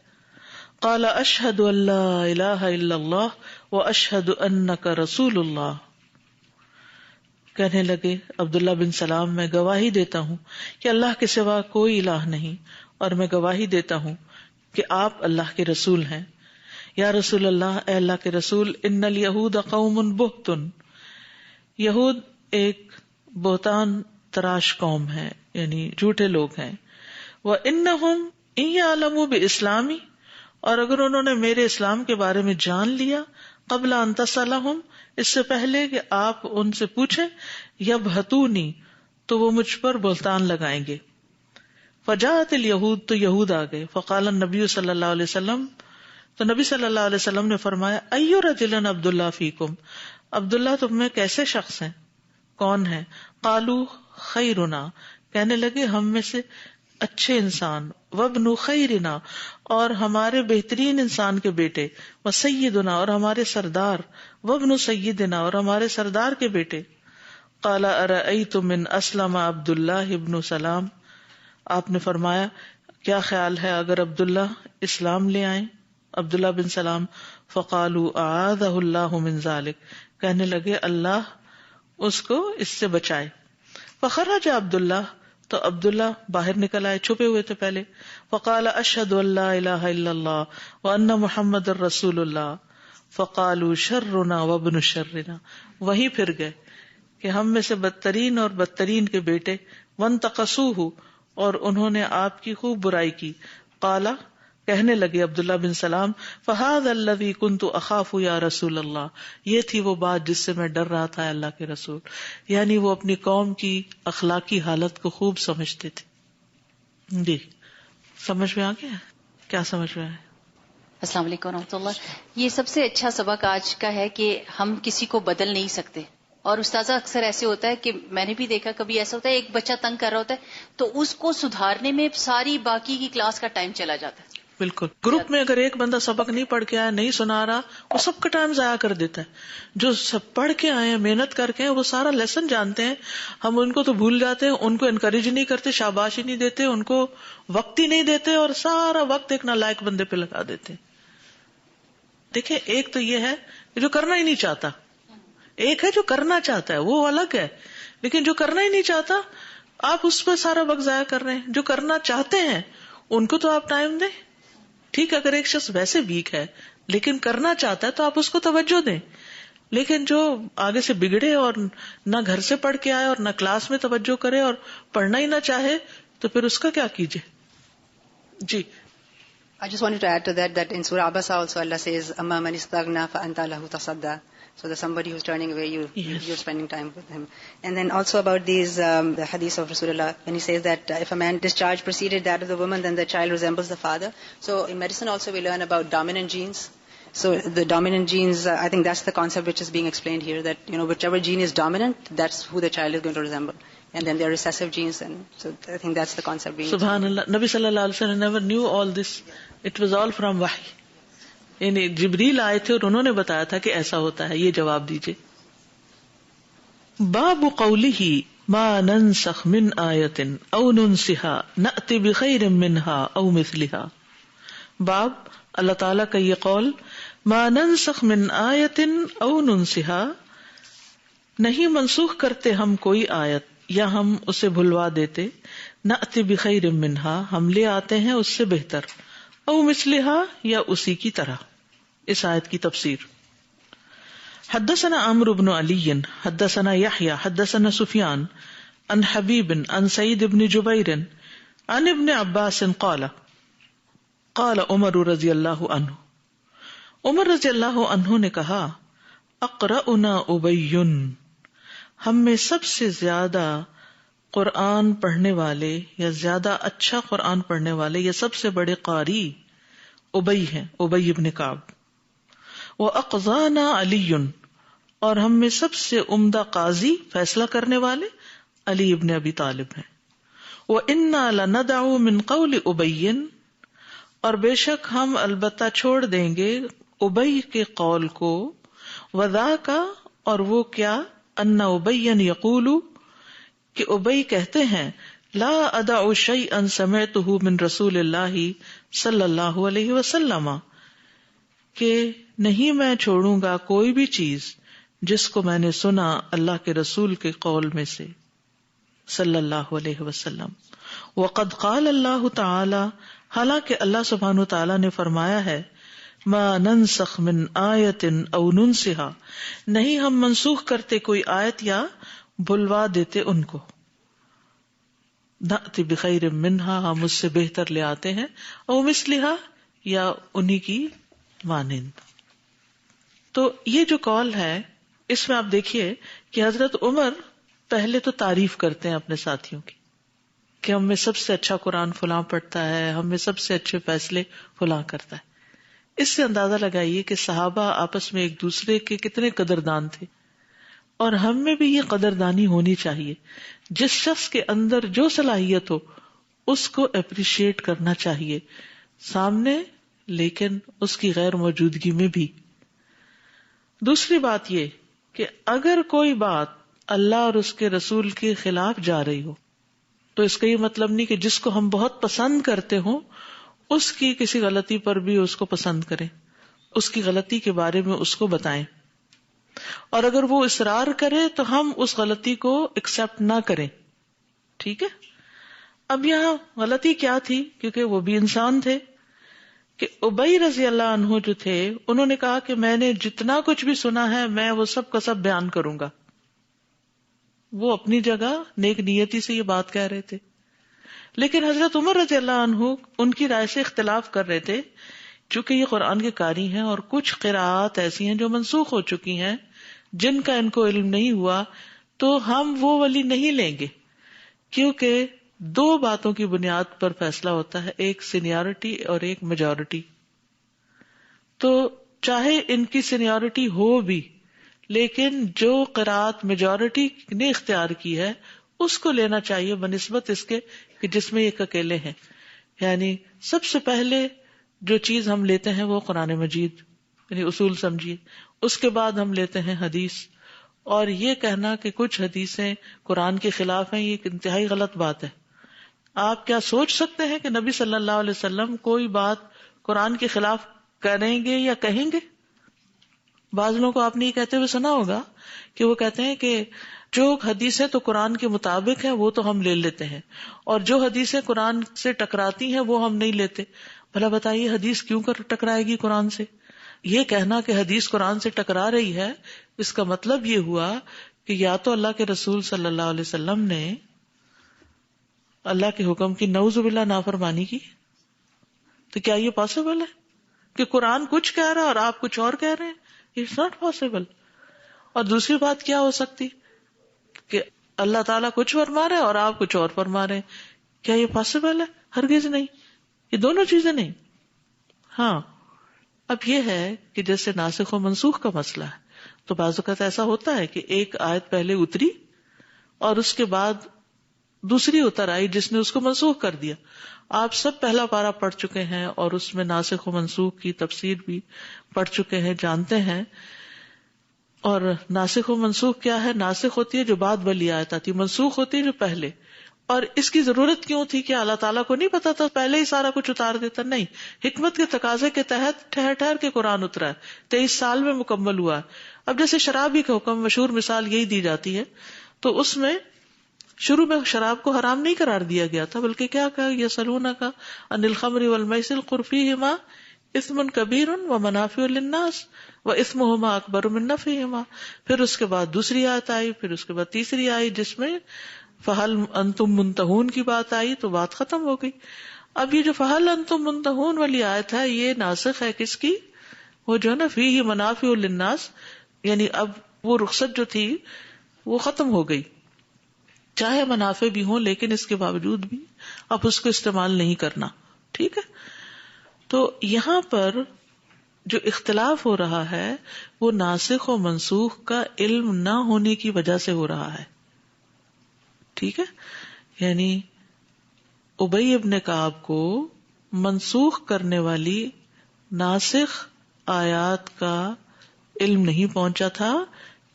قال اشہد ان لا الہ الا اللہ واشہد انک رسول اللہ، کہنے لگے عبداللہ بن سلام میں گواہی دیتا ہوں کہ اللہ کے سوا کوئی الہ نہیں، اور میں گواہی دیتا ہوں کہ آپ اللہ کے رسول ہیں. یا رسول اللہ، اے اللہ کے رسول، ان الیہود قوم بہتن، یہود ایک بہتان تراش قوم ہے، یعنی جھوٹے لوگ ہیں. وانہم ان یعلموا باسلامی، اور اگر انہوں نے میرے اسلام کے بارے میں جان لیا، قبل ان تسألہم، اس سے پہلے کہ آپ ان سے پوچھیں، یبہتونی، تو وہ مجھ پر بہتان لگائیں گے. فجاءت الیہود، تو یہود آ گئے. فقال النبی صلی اللہ علیہ وسلم، تو نبی صلی اللہ علیہ وسلم نے فرمایا، ای رجل عبداللہ فیکم، عبداللہ تم میں کیسے شخص ہیں، کون ہیں؟ قالوا خیرنا، کہنے لگے ہم میں سے اچھے انسان، وابن خیرنا، اور ہمارے بہترین انسان کے بیٹے، وسیدنا، اور ہمارے سردار، وابن سیدنا، اور ہمارے سردار کے بیٹے. قال ارأیتم من اسلم عبداللہ ابن سلام، آپ نے فرمایا کیا خیال ہے اگر عبداللہ اسلام لے آئیں، عبداللہ بن سلام. فقالوا اعاذہ اللہ من ذلک، کہنے لگے اللہ اس کو اس سے بچائے. فخرج عبداللہ، تو عبداللہ باہر نکل آئے، چھپے ہوئے تھے پہلے. فقال اشہد ان لا الہ الا اللہ وان محمد الرسول اللہ. فقالوا شرنا وابن شرنا، وہیں پھر گئے کہ ہم میں سے بدترین اور بدترین کے بیٹے. وانتقصوہ، اور انہوں نے آپ کی خوب برائی کی. قال، کہنے لگے عبداللہ بن سلام، فہذا الذی کنت اخاف یا رسول اللہ، یہ تھی وہ بات جس سے میں ڈر رہا تھا اللہ کے رسول. یعنی وہ اپنی قوم کی اخلاقی حالت کو خوب سمجھتے تھے. جی سمجھ میں آ گیا؟ کیا سمجھ میں آیا؟ السلام علیکم ورحمۃ اللہ. یہ سب سے اچھا سبق آج کا ہے کہ ہم کسی کو بدل نہیں سکتے. اور استاذہ اکثر ایسے ہوتا ہے کہ میں نے بھی دیکھا کبھی ایسا ہوتا ہے ایک بچہ تنگ کر رہا ہوتا ہے تو اس کو سدھارنے میں ساری باقی کی کلاس کا ٹائم چلا جاتا ہے. بالکل، گروپ میں اگر ایک بندہ سبق نہیں پڑھ کے آیا، نہیں سنا رہا، وہ سب کا ٹائم ضائع کر دیتا ہے. جو سب پڑھ کے آئے ہیں، محنت کر کے ہیں، وہ سارا لیسن جانتے ہیں. ہم ان کو تو بھول جاتے ہیں، ان کو انکریج نہیں کرتے، شاباشی نہیں دیتے، ان کو وقت ہی نہیں دیتے، اور سارا وقت ایک نالائق بندے پہ لگا دیتے ہیں. دیکھیں، ایک تو یہ ہے جو کرنا ہی نہیں چاہتا، ایک ہے جو کرنا چاہتا ہے، وہ الگ ہے. لیکن جو کرنا ہی نہیں چاہتا، آپ اس پہ سارا وقت ضائع کر رہے ہیں. جو کرنا چاہتے ہیں ان کو تو آپ ٹائم دیں. ٹھیک ہے، اگر ایک شخص ویسے ویک ہے لیکن کرنا چاہتا ہے تو آپ اس کو توجہ دیں. لیکن جو آگے سے بگڑے اور نہ گھر سے پڑھ کے آئے اور نہ کلاس میں توجہ کرے اور پڑھنا ہی نہ چاہے تو پھر اس کا کیا کیجیے. جی I just wanted to add to that in Surah Abasa also Allah says, أَمَّا مَنِ اسْتَغْنَى فَأَنْتَ لَهُ تَصَدَّى. So there's somebody who's turning away, you're spending time with him. And then also about these, the hadith of Rasulullah, when he says that if a man discharge preceded that of the woman, then the child resembles the father. So in medicine also we learn about dominant genes. So the dominant genes, I think that's the concept which is being explained here, that whichever gene is dominant, that's who the child is going to resemble. And then there are recessive genes, and so I think that's the concept being explained. Subhanallah, Nabi sallallahu alaihi wasallam never knew all this. It was all from wahy. یعنی جبریل آئے تھے اور انہوں نے بتایا تھا کہ ایسا ہوتا ہے. یہ جواب دیجئے. باب قولہ ما ننسخ من آیت او ننسها نأتی بخیر منها او مثلها. باب اللہ تعالیٰ کا یہ قول، ما ننسخ من آیت او ننسها، نہیں منسوخ کرتے ہم کوئی آیت یا ہم اسے بھلوا دیتے، نأتی بخیر منها، ہم لے آتے ہیں اس سے بہتر، او مثلها، یا اسی کی طرح. اس آیت کی تفسیر، حدثنا عمرو بن علی حدثنا یحییٰ حدثنا سفیان عن حبیب عن سعید بن جبیر عن ابن عباس قال قال عمر رضی اللہ عنہ، عمر رضی اللہ عنہ نے کہا، اقرأنا ابی، ہم میں سب سے زیادہ قرآن پڑھنے والے یا زیادہ اچھا قرآن پڑھنے والے یا سب سے بڑے قاری ابی ہیں، ابی ابن کعب۔ وَأَقْضَانَا عَلِيٌّ، اور ہم میں سب سے عمدہ قاضی فیصلہ کرنے والے علی ابن ابی طالب ہیں۔ وَإِنَّا لَنَدَعُ مِنْ قَوْلِ أُبَيٍّ، اور بے شک ہم البتہ چھوڑ دیں گے ابی کے قول کو، وَذَاكَ، اور وہ کیا، أَنَّ أُبَيًّا يَقُولُ، کہ ابی کہتے ہیں، لا ادع شیئا سمعته من رسول اللہ صلی اللہ علیہ وسلم، کہ نہیں میں چھوڑوں گا کوئی بھی چیز جس کو میں نے سنا اللہ کے رسول کے قول میں سے صلی اللہ علیہ وسلم۔ وقد قال اللہ تعالی، حالانکہ اللہ سبحانہ وتعالی نے فرمایا ہے، ما ننسخ من آیت او ننسها، نہیں ہم منسوخ کرتے کوئی آیت یا بلوا دیتے ان کو، نأتی بخیر منہا، ہم اس سے بہتر لے آتے ہیں، او مثلہا، یا انہی کی مانند۔ تو یہ جو قول ہے اس میں آپ دیکھیے کہ حضرت عمر پہلے تو تعریف کرتے ہیں اپنے ساتھیوں کی کہ ہم میں سب سے اچھا قرآن فلاں پڑھتا ہے، ہم میں سب سے اچھے فیصلے فلاں کرتا ہے۔ اس سے اندازہ لگائیے کہ صحابہ آپس میں ایک دوسرے کے کتنے قدردان تھے، اور ہم میں بھی یہ قدردانی ہونی چاہیے۔ جس شخص کے اندر جو صلاحیت ہو اس کو اپریشیٹ کرنا چاہیے سامنے، لیکن اس کی غیر موجودگی میں بھی۔ دوسری بات یہ کہ اگر کوئی بات اللہ اور اس کے رسول کے خلاف جا رہی ہو تو اس کا یہ مطلب نہیں کہ جس کو ہم بہت پسند کرتے ہوں اس کی کسی غلطی پر بھی اس کو پسند کریں، اس کی غلطی کے بارے میں اس کو بتائیں، اور اگر وہ اصرار کرے تو ہم اس غلطی کو ایکسپٹ نہ کریں۔ ٹھیک ہے، اب یہاں غلطی کیا تھی؟ کیونکہ وہ بھی انسان تھے کہ ابی رضی اللہ عنہ جو تھے انہوں نے کہا کہ میں نے جتنا کچھ بھی سنا ہے میں وہ سب کا سب بیان کروں گا۔ وہ اپنی جگہ نیک نیتی سے یہ بات کہہ رہے تھے، لیکن حضرت عمر رضی اللہ عنہ ان کی رائے سے اختلاف کر رہے تھے، چونکہ یہ قرآن کے قاری ہیں اور کچھ قراءات ایسی ہیں جو منسوخ ہو چکی ہیں جن کا ان کو علم نہیں ہوا، تو ہم وہ والی نہیں لیں گے، کیونکہ دو باتوں کی بنیاد پر فیصلہ ہوتا ہے، ایک سینیورٹی اور ایک میجورٹی۔ تو چاہے ان کی سینیورٹی ہو بھی، لیکن جو قراءت میجورٹی نے اختیار کی ہے اس کو لینا چاہیے بنسبت اس کے کہ جس میں ایک اکیلے ہیں۔ یعنی سب سے پہلے جو چیز ہم لیتے ہیں وہ قرآن مجید، یعنی اصول سمجھیے، اس کے بعد ہم لیتے ہیں حدیث، اور یہ کہنا کہ کچھ حدیثیں قرآن کے خلاف ہیں یہ ایک انتہائی غلط بات ہے۔ آپ کیا سوچ سکتے ہیں کہ نبی صلی اللہ علیہ وسلم کوئی بات قرآن کے خلاف کریں گے یا کہیں گے؟ بعض لوگوں کو آپ نے یہ کہتے ہوئے سنا ہوگا کہ وہ کہتے ہیں کہ جو حدیثیں تو قرآن کے مطابق ہیں وہ تو ہم لے لیتے ہیں، اور جو حدیثیں قرآن سے ٹکراتی ہیں وہ ہم نہیں لیتے۔ بھلا بتائیے حدیث کیوں کر ٹکرائے گی قرآن سے؟ یہ کہنا کہ حدیث قرآن سے ٹکرا رہی ہے، اس کا مطلب یہ ہوا کہ یا تو اللہ کے رسول صلی اللہ علیہ وسلم نے اللہ کے حکم کی نعوذ باللہ نافرمانی کی، تو کیا یہ پاسبل ہے کہ قرآن کچھ کہہ رہا ہے اور آپ کچھ اور کہہ رہے ہیں؟ It's not possible. اور دوسری بات کیا ہو سکتی کہ اللہ تعالیٰ کچھ فرما رہے ہیں اور آپ کچھ اور فرما رہے ہیں؟ کیا یہ پاسبل ہے؟ ہرگز نہیں، یہ دونوں چیزیں نہیں۔ ہاں، اب یہ ہے کہ جیسے ناسخ و منسوخ کا مسئلہ ہے تو بعض اوقات ایسا ہوتا ہے کہ ایک آیت پہلے اتری اور اس کے بعد دوسری اتر آئی جس نے اس کو منسوخ کر دیا۔ آپ سب پہلا پارہ پڑھ چکے ہیں اور اس میں ناسخ و منسوخ کی تفسیر بھی پڑھ چکے ہیں، جانتے ہیں۔ اور ناسخ و منسوخ کیا ہے؟ ناسخ ہوتی ہے جو بعد والی آیت آتی ہے، منسوخ ہوتی ہے جو پہلے۔ اور اس کی ضرورت کیوں تھی؟ کہ اللہ تعالیٰ کو نہیں پتا تھا پہلے ہی سارا کچھ اتار دیتا؟ نہیں، حکمت کے تقاضے کے تحت ٹھہر ٹھہر کے قرآن اترا ہے، 23 سال میں مکمل ہوا ہے۔ اب جیسے شرابی کا حکم، مشہور مثال یہی دی جاتی ہے، تو اس میں شروع میں شراب کو حرام نہیں قرار دیا گیا تھا، بلکہ کیا کہا، یسألونک عن الخمر والمیسر قل فیہما اثم کبیر و منافع للناس و اثمہما اکبر من نفعہما. پھر اس کے بعد دوسری آیت آئی, پھر اس کے بعد تیسری آئی جس میں فہل انتم منتہون کی بات آئی, تو بات ختم ہو گئی. اب یہ جو فہل انتم منتہون والی آیت ہے یہ ناسخ ہے کس کی؟ وہ جو ہے نا فیہ منافع للناس, یعنی اب وہ رخصت جو تھی وہ ختم ہو گئی, چاہے منافع بھی ہوں لیکن اس کے باوجود بھی اب اس کو استعمال نہیں کرنا. ٹھیک ہے, تو یہاں پر جو اختلاف ہو رہا ہے وہ ناسخ و منسوخ کا علم نہ ہونے کی وجہ سے ہو رہا ہے. ٹھیک ہے, یعنی ابی ابن کعب کو منسوخ کرنے والی ناسخ آیات کا علم نہیں پہنچا تھا,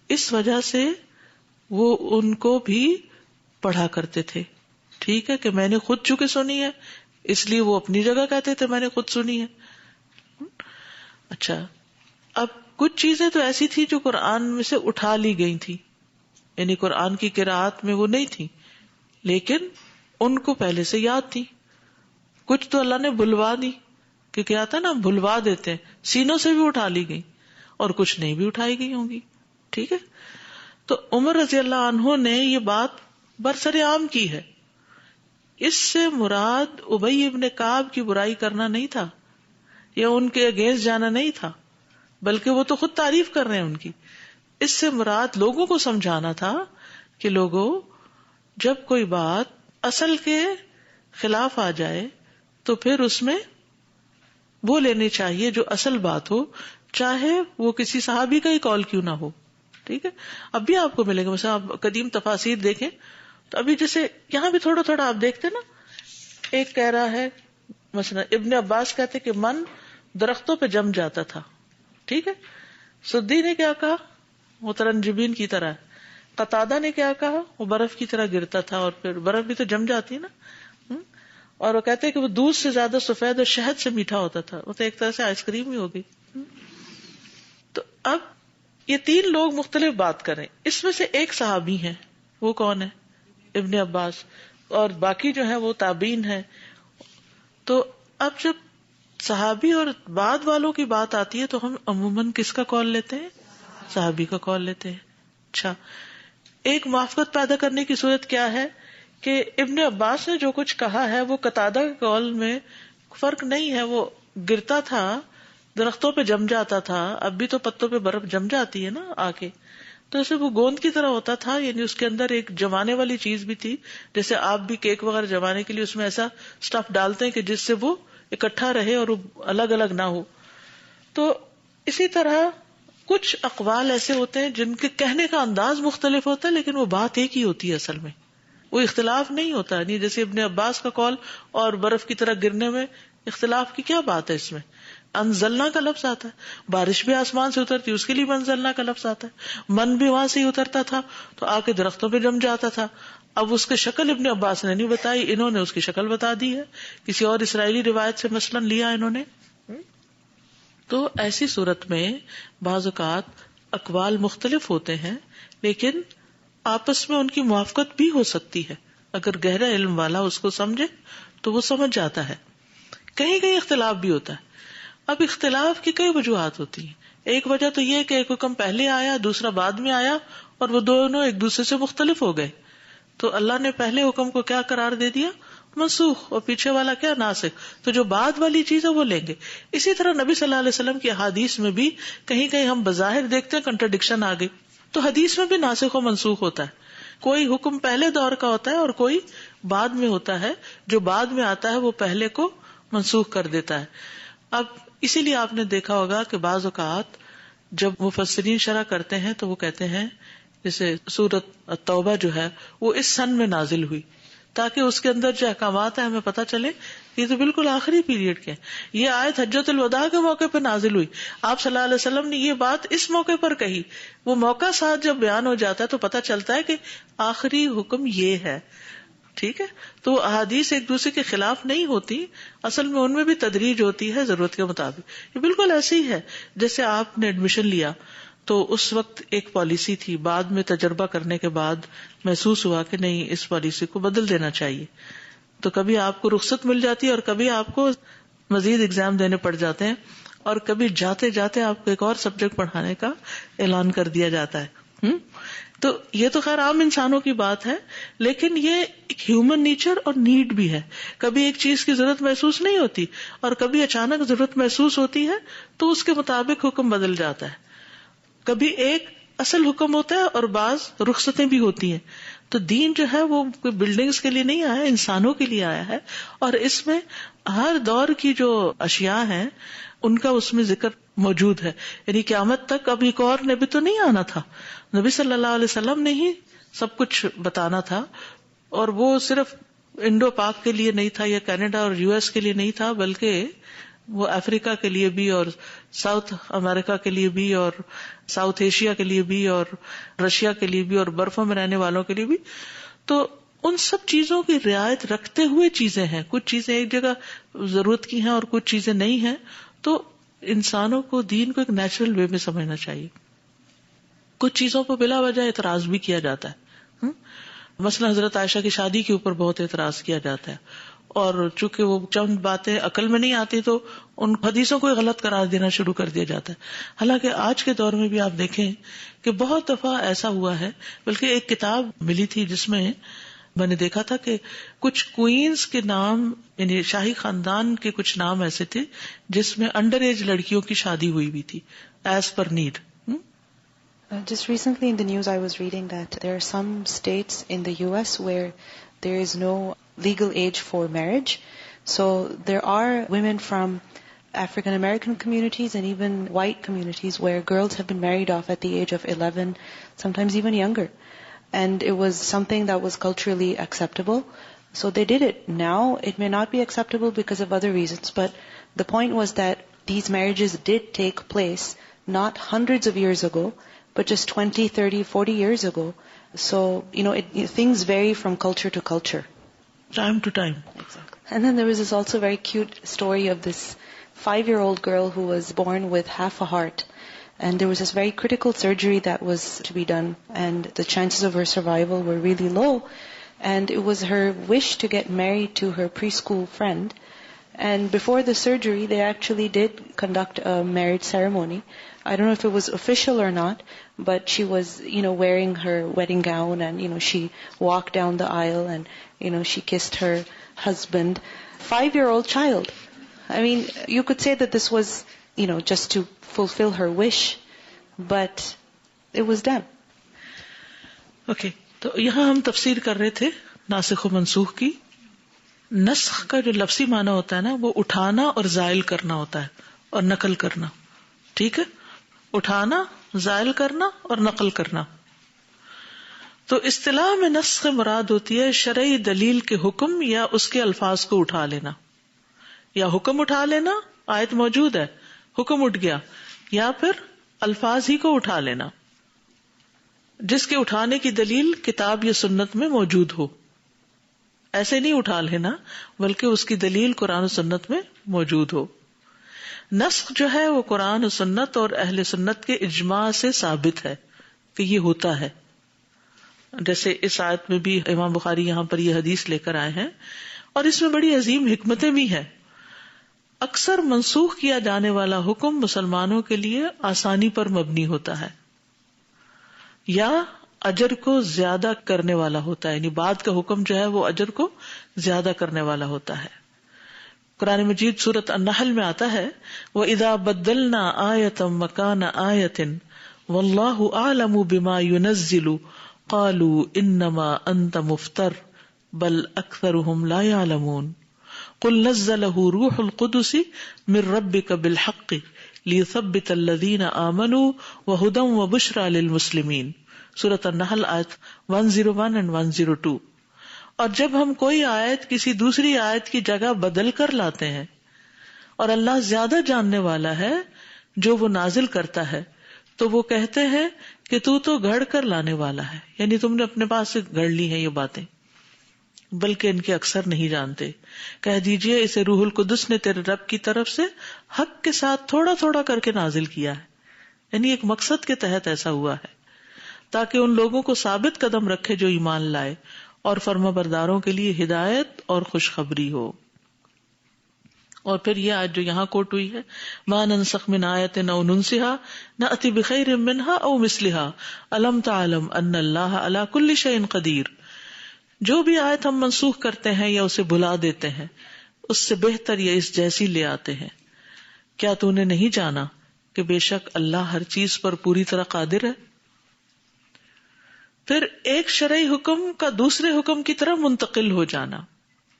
اس وجہ سے وہ ان کو بھی پڑھا کرتے تھے. ٹھیک ہے, کہ میں نے خود چونکہ سنی ہے اس لیے وہ اپنی جگہ کہتے تھے میں نے خود سنی ہے. اچھا, اب کچھ چیزیں تو ایسی تھی جو قرآن میں سے اٹھا لی گئی تھی, یعنی قرآن کی قراءت میں وہ نہیں تھی لیکن ان کو پہلے سے یاد تھی. کچھ تو اللہ نے بلوا دی, کہ کیا تھا نا بھلوا دیتے ہیں, سینوں سے بھی اٹھا لی گئی اور کچھ نہیں بھی اٹھائی گئی ہوں گی. ٹھیک ہے, تو عمر رضی اللہ عنہ نے یہ بات برسر عام کی ہے. اس سے مراد ابی ابن کعب کی برائی کرنا نہیں تھا یا ان کے اگینسٹ جانا نہیں تھا, بلکہ وہ تو خود تعریف کر رہے ہیں ان کی. اس سے مراد لوگوں کو سمجھانا تھا کہ لوگوں جب کوئی بات اصل کے خلاف آ جائے تو پھر اس میں وہ لینی چاہیے جو اصل بات ہو, چاہے وہ کسی صحابی کا ہی قول کیوں نہ ہو. ٹھیک ہے, اب بھی آپ کو ملے گا, مثلا آپ قدیم تفاسیر دیکھیں تو ابھی جیسے یہاں بھی تھوڑا تھوڑا آپ دیکھتے نا, ایک کہہ رہا ہے مثلا ابن عباس کہتے کہ من درختوں پہ جم جاتا تھا. ٹھیک ہے, سدی نے کیا کہا وہ ترنجبین کی طرح, قتادہ نے کیا کہا وہ برف کی طرح گرتا تھا, اور پھر برف بھی تو جم جاتی ہے نا, اور وہ کہتے کہ وہ دودھ سے زیادہ سفید اور شہد سے میٹھا ہوتا تھا, وہ تو ایک طرح سے آئس کریم ہی ہو گئی. تو اب یہ تین لوگ مختلف بات کریں, اس میں سے ایک صحابی ہیں, وہ کون ہے؟ ابن عباس, اور باقی جو ہے وہ تابعین ہیں. تو اب جب صحابی اور بعد والوں کی بات آتی ہے تو ہم عموماً کس کا قول لیتے ہیں؟ صحابی کا قول لیتے ہیں. اچھا, ایک موافقت پیدا کرنے کی صورت کیا ہے کہ ابن عباس نے جو کچھ کہا ہے وہ قتادہ کے قول میں فرق نہیں ہے, وہ گرتا تھا, درختوں پہ جم جاتا تھا, اب بھی تو پتوں پہ برف جم جاتی ہے نا آ کے, تو اسے وہ گوند کی طرح ہوتا تھا, یعنی اس کے اندر ایک جمانے والی چیز بھی تھی, جیسے آپ بھی کیک وغیرہ جمانے کے لیے اس میں ایسا سٹف ڈالتے ہیں کہ جس سے وہ اکٹھا رہے اور وہ الگ الگ نہ ہو. تو اسی طرح کچھ اقوال ایسے ہوتے ہیں جن کے کہنے کا انداز مختلف ہوتا ہے لیکن وہ بات ایک ہی ہوتی ہے, اصل میں وہ اختلاف نہیں ہوتا. نہیں جیسے ابن عباس کا قول اور برف کی طرح گرنے میں اختلاف کی کیا بات ہے, اس میں انزلنا کا لفظ آتا ہے, بارش بھی آسمان سے اترتی اس کے لیے انزلنا کا لفظ آتا ہے, من بھی وہاں سے ہی اترتا تھا تو آ کے درختوں پہ جم جاتا تھا. اب اس کی شکل ابن عباس نے نہیں بتائی, انہوں نے اس کی شکل بتا دی ہے, کسی اور اسرائیلی روایت سے مثلاً لیا انہوں نے. تو ایسی صورت میں بعض اوقات اقوال مختلف ہوتے ہیں لیکن آپس میں ان کی موافقت بھی ہو سکتی ہے, اگر گہرا علم والا اس کو سمجھے تو وہ سمجھ جاتا ہے. کہیں کہیں اختلاف بھی ہوتا ہے. اب اختلاف کی کئی وجوہات ہوتی ہیں. ایک وجہ تو یہ کہ ایک حکم پہلے آیا دوسرا بعد میں آیا اور وہ دونوں ایک دوسرے سے مختلف ہو گئے, تو اللہ نے پہلے حکم کو کیا قرار دے دیا؟ منسوخ, اور پیچھے والا کیا؟ ناسخ. تو جو بعد والی چیز ہے وہ لیں گے. اسی طرح نبی صلی اللہ علیہ وسلم کی احادیث میں بھی کہیں کہیں ہم بظاہر دیکھتے ہیں کنٹرڈکشن آ گئی, تو حدیث میں بھی ناسخ و منسوخ ہوتا ہے. کوئی حکم پہلے دور کا ہوتا ہے اور کوئی بعد میں ہوتا ہے, جو بعد میں آتا ہے وہ پہلے کو منسوخ کر دیتا ہے. اب اسی لیے آپ نے دیکھا ہوگا کہ بعض اوقات جب مفسرین شرح کرتے ہیں تو وہ کہتے ہیں جیسے سورۃ التوبہ جو ہے وہ اس سن میں نازل ہوئی تاکہ اس کے اندر جو احکامات ہیں ہمیں پتہ چلے یہ تو بالکل آخری پیریڈ کے. یہ آیت حجۃ الوداع کے موقع پہ نازل ہوئی, آپ صلی اللہ علیہ وسلم نے یہ بات اس موقع پر کہی, وہ موقع ساتھ جب بیان ہو جاتا ہے تو پتہ چلتا ہے کہ آخری حکم یہ ہے. ٹھیک ہے, تو احادیث ایک دوسرے کے خلاف نہیں ہوتی, اصل میں ان میں بھی تدریج ہوتی ہے ضرورت کے مطابق. یہ بالکل ایسے ہی ہے جیسے آپ نے ایڈمیشن لیا تو اس وقت ایک پالیسی تھی, بعد میں تجربہ کرنے کے بعد محسوس ہوا کہ نہیں اس پالیسی کو بدل دینا چاہیے, تو کبھی آپ کو رخصت مل جاتی ہے اور کبھی آپ کو مزید ایگزام دینے پڑ جاتے ہیں، اور کبھی جاتے جاتے آپ کو ایک اور سبجیکٹ پڑھانے کا اعلان کر دیا جاتا ہے. تو یہ تو خیر عام انسانوں کی بات ہے، لیکن یہ ایک ہیومن نیچر اور نیڈ بھی ہے. کبھی ایک چیز کی ضرورت محسوس نہیں ہوتی اور کبھی اچانک ضرورت محسوس ہوتی ہے تو اس کے مطابق حکم بدل جاتا ہے. کبھی ایک اصل حکم ہوتا ہے اور بعض رخصتیں بھی ہوتی ہیں. تو دین جو ہے وہ کوئی بلڈنگز کے لیے نہیں آیا، انسانوں کے لیے آیا ہے، اور اس میں ہر دور کی جو اشیاء ہیں ان کا اس میں ذکر موجود ہے. یعنی قیامت تک اب ایک اور نبی تو نہیں آنا تھا، نبی صلی اللہ علیہ وسلم نے ہی سب کچھ بتانا تھا. اور وہ صرف انڈو پاک کے لیے نہیں تھا یا کینیڈا اور یو ایس کے لیے نہیں تھا، بلکہ وہ افریقہ کے لیے بھی اور ساؤتھ امریکہ کے لیے بھی اور ساؤتھ ایشیا کے لیے بھی اور رشیا کے لیے بھی اور برفوں میں رہنے والوں کے لیے بھی. تو ان سب چیزوں کی رعایت رکھتے ہوئے چیزیں ہیں. کچھ چیزیں ایک جگہ ضرورت کی ہیں اور کچھ چیزیں نہیں ہیں. تو انسانوں کو دین کو ایک نیچرل وے میں سمجھنا چاہیے. کچھ چیزوں پر بلا وجہ اعتراض بھی کیا جاتا ہے. مثلا حضرت عائشہ کی شادی کے اوپر بہت اعتراض کیا جاتا ہے، اور چونکہ وہ چند باتیں عقل میں نہیں آتی تو ان حدیثوں کو غلط قرار دینا شروع کر دیا جاتا ہے. حالانکہ آج کے دور میں بھی آپ دیکھیں کہ بہت دفعہ ایسا ہوا ہے. بلکہ ایک کتاب ملی تھی جس میں میں نے دیکھا تھا کہ کچھ کوئینز کے نام، یعنی شاہی خاندان کے کچھ نام ایسے تھے جس میں انڈر ایج لڑکیوں کی شادی ہوئی بھی تھی as per need. Just recently in the news I was reading that there are some states in the US where there is no legal age for marriage. So there are women from African American communities and even white communities where girls have been married off at the age of 11, sometimes even younger. And it was something that was culturally acceptable. So they did it. Now it may not be acceptable because of other reasons, but the point was that these marriages did take place not hundreds of years ago, but just 20, 30, 40 years ago. So, things vary from culture to culture. Time to time. Exactly. And then there was this also very cute story of this 5-year-old girl who was born with half a heart. And there was this very critical surgery that was to be done, and the chances of her survival were really low. And it was her wish to get married to her preschool friend. And before the surgery, they actually did conduct a marriage ceremony. I don't know if it was official or not, but she was, wearing her wedding gown, and, she walked down the aisle, and, she kissed her husband. 5-year-old child. I mean, you could say that this was, just to fulfill her wish, but it was done. Okay. تو یہاں ہم تفسیر کر رہے تھے ناسخ و منسوخ کی. نسخ کا جو لفظی معنی ہوتا ہے نا، وہ اٹھانا اور زائل کرنا ہوتا ہے اور نقل کرنا. ٹھیک ہے، اٹھانا، زائل کرنا اور نقل کرنا. تو اصطلاح میں نسخ مراد ہوتی ہے شرعی دلیل کے حکم یا اس کے الفاظ کو اٹھا لینا. یا حکم اٹھا لینا، آیت موجود ہے، حکم اٹھ گیا، یا پھر الفاظ ہی کو اٹھا لینا جس کے اٹھانے کی دلیل کتاب یا سنت میں موجود ہو. ایسے نہیں اٹھا لینا بلکہ اس کی دلیل قرآن و سنت میں موجود ہو. نسخ جو ہے وہ قرآن و سنت اور اہل سنت کے اجماع سے ثابت ہے کہ یہ ہوتا ہے. جیسے اس آیت میں بھی امام بخاری یہاں پر یہ حدیث لے کر آئے ہیں، اور اس میں بڑی عظیم حکمتیں بھی ہیں. اکثر منسوخ کیا جانے والا حکم مسلمانوں کے لیے آسانی پر مبنی ہوتا ہے یا اجر کو زیادہ کرنے والا ہوتا ہے. یعنی بعد کا حکم جو ہے وہ اجر کو زیادہ کرنے والا ہوتا ہے. قرآن مجید سورۃ النحل میں آتا ہے وَإِذَا بَدَّلْنَا آیَةً مَكَانَ آیَةٍ وَاللَّهُ أَعْلَمُ بِمَا يُنَزِّلُ قَالُوا إِنَّمَا أَنْتَ مُفْتَرٍ بَلْ أَكْثَرُهُمْ لَا يَعْلَمُونَ قُلْ نَزَّلَهُ رُوحُ الْقُدُسِ مِنْ رَبِّكَ بِالْحَقِّ لِيُثَبِّتَ الَّذِينَ آمَنُوا وَهُدًى وَبُشْرَى لِلْمُسْلِمِينَ. سورۃ النحل آیت 101 and 102. اور جب ہم کوئی آیت کسی دوسری آیت کی جگہ بدل کر لاتے ہیں، اور اللہ زیادہ جاننے والا ہے جو وہ نازل کرتا ہے، تو وہ کہتے ہیں کہ تو گھڑ کر لانے والا ہے. یعنی تم نے اپنے پاس سے گھڑ لی ہیں یہ باتیں، بلکہ ان کے اکثر نہیں جانتے. کہہ دیجئے اسے روح القدس نے تیرے رب کی طرف سے حق کے ساتھ تھوڑا تھوڑا کر کے نازل کیا ہے. یعنی ایک مقصد کے تحت ایسا ہوا ہے تاکہ ان لوگوں کو ثابت قدم رکھے جو ایمان لائے، اور فرما برداروں کے لیے ہدایت اور خوشخبری ہو. اور پھر یہ آیت جو یہاں کوٹ ہوئی ہے، ما ننسخ من آیت او ننسها نأتی بخیر منها او مثلها الم تعلم ان اللہ علی کل شیء قدیر. جو بھی آیت ہم منسوخ کرتے ہیں یا اسے بھلا دیتے ہیں اس سے بہتر یا اس جیسی لے آتے ہیں. کیا تو نے نہیں جانا کہ بے شک اللہ ہر چیز پر پوری طرح قادر ہے. پھر ایک شرعی حکم کا دوسرے حکم کی طرح منتقل ہو جانا.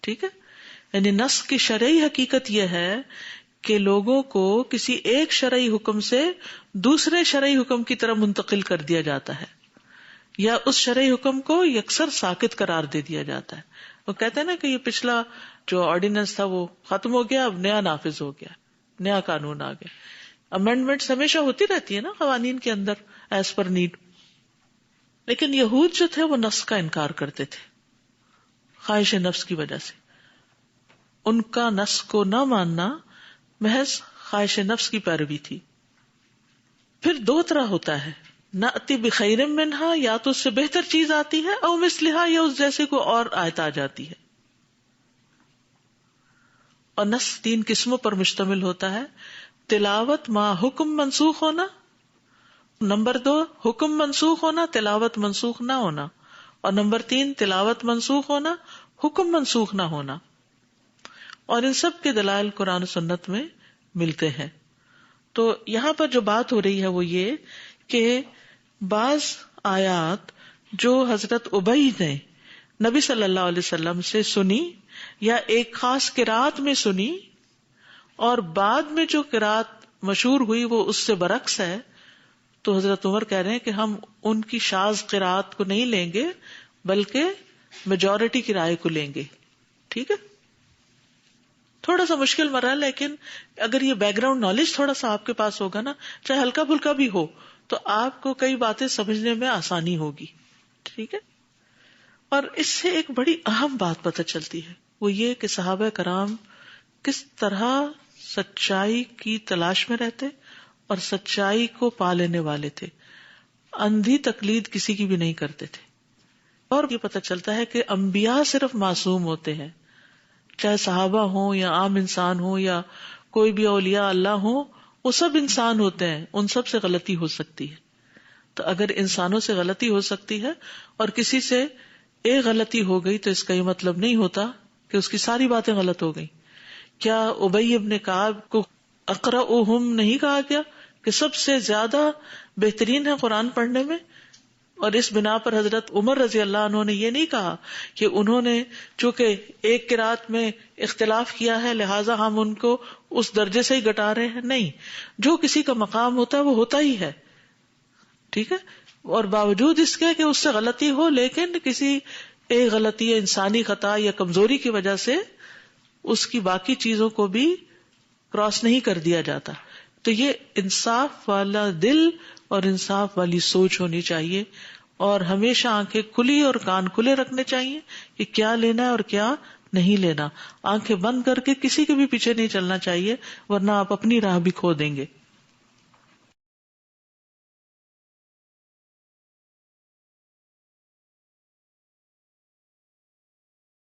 ٹھیک ہے، یعنی نسخ کی شرعی حقیقت یہ ہے کہ لوگوں کو کسی ایک شرعی حکم سے دوسرے شرعی حکم کی طرف منتقل کر دیا جاتا ہے، یا اس شرعی حکم کو یکسر ساقط قرار دے دیا جاتا ہے. وہ کہتے ہیں نا کہ یہ پچھلا جو آرڈیننس تھا وہ ختم ہو گیا، اب نیا نافذ ہو گیا، نیا قانون آ گیا. امینڈمنٹس ہمیشہ ہوتی رہتی ہے نا قوانین کے اندر ایز پر نیڈ. لیکن یہود جو تھے وہ نسخ کا انکار کرتے تھے خواہش نفس کی وجہ سے. ان کا نسخ کو نہ ماننا محض خواہش نفس کی پیروی تھی. پھر دو طرح ہوتا ہے، نأتی بخیر منہا، یا تو اس سے بہتر چیز آتی ہے، او مثلہا، یا اس جیسے کوئی اور آیت آ جاتی ہے. اور نسخ تین قسموں پر مشتمل ہوتا ہے: تلاوت ما حکم منسوخ ہونا، نمبر 2 حکم منسوخ ہونا، تلاوت منسوخ نہ ہونا، اور نمبر 3 تلاوت منسوخ ہونا، حکم منسوخ نہ ہونا. اور ان سب کے دلائل قرآن و سنت میں ملتے ہیں. تو یہاں پر جو بات ہو رہی ہے وہ یہ کہ بعض آیات جو حضرت ابی نے نبی صلی اللہ علیہ وسلم سے سنی یا ایک خاص قرات میں سنی، اور بعد میں جو قرات مشہور ہوئی وہ اس سے برعکس ہے، تو حضرت عمر کہہ رہے ہیں کہ ہم ان کی شاذ قرات کو نہیں لیں گے بلکہ میجورٹی کی رائے کو لیں گے. ٹھیک ہے، تھوڑا سا مشکل مرحلہ، لیکن اگر یہ بیک گراؤنڈ نالج تھوڑا سا آپ کے پاس ہوگا نا، چاہے ہلکا پھلکا بھی ہو، تو آپ کو کئی باتیں سمجھنے میں آسانی ہوگی. ٹھیک ہے. اور اس سے ایک بڑی اہم بات پتہ چلتی ہے، وہ یہ کہ صحابہ کرام کس طرح سچائی کی تلاش میں رہتے اور سچائی کو پا لینے والے تھے. اندھی تقلید کسی کی بھی نہیں کرتے تھے. اور یہ پتہ چلتا ہے کہ انبیاء صرف معصوم ہوتے ہیں، چاہے صحابہ ہوں یا عام انسان ہوں یا کوئی بھی اولیاء اللہ ہوں، وہ سب انسان ہوتے ہیں، ان سب سے غلطی ہو سکتی ہے. تو اگر انسانوں سے غلطی ہو سکتی ہے اور کسی سے ایک غلطی ہو گئی تو اس کا یہ مطلب نہیں ہوتا کہ اس کی ساری باتیں غلط ہو گئی. کیا ابی ابن کعب کو اقرأہم نہیں کہا گیا کہ سب سے زیادہ بہترین ہے قرآن پڑھنے میں؟ اور اس بنا پر حضرت عمر رضی اللہ عنہ نے یہ نہیں کہا کہ انہوں نے چونکہ ایک قرات میں اختلاف کیا ہے لہٰذا ہم ان کو اس درجے سے ہی گٹا رہے ہیں. نہیں، جو کسی کا مقام ہوتا ہے وہ ہوتا ہی ہے. ٹھیک ہے. اور باوجود اس کے کہ اس سے غلطی ہو، لیکن کسی ایک غلطی یا انسانی خطا یا کمزوری کی وجہ سے اس کی باقی چیزوں کو بھی کراس نہیں کر دیا جاتا. تو یہ انصاف والا دل اور انصاف والی سوچ ہونی چاہیے، اور ہمیشہ آنکھیں کھلی اور کان کھلے رکھنے چاہیے کہ کیا لینا ہے اور کیا نہیں لینا. آنکھیں بند کر کے کسی کے بھی پیچھے نہیں چلنا چاہیے، ورنہ آپ اپنی راہ بھی کھو دیں گے.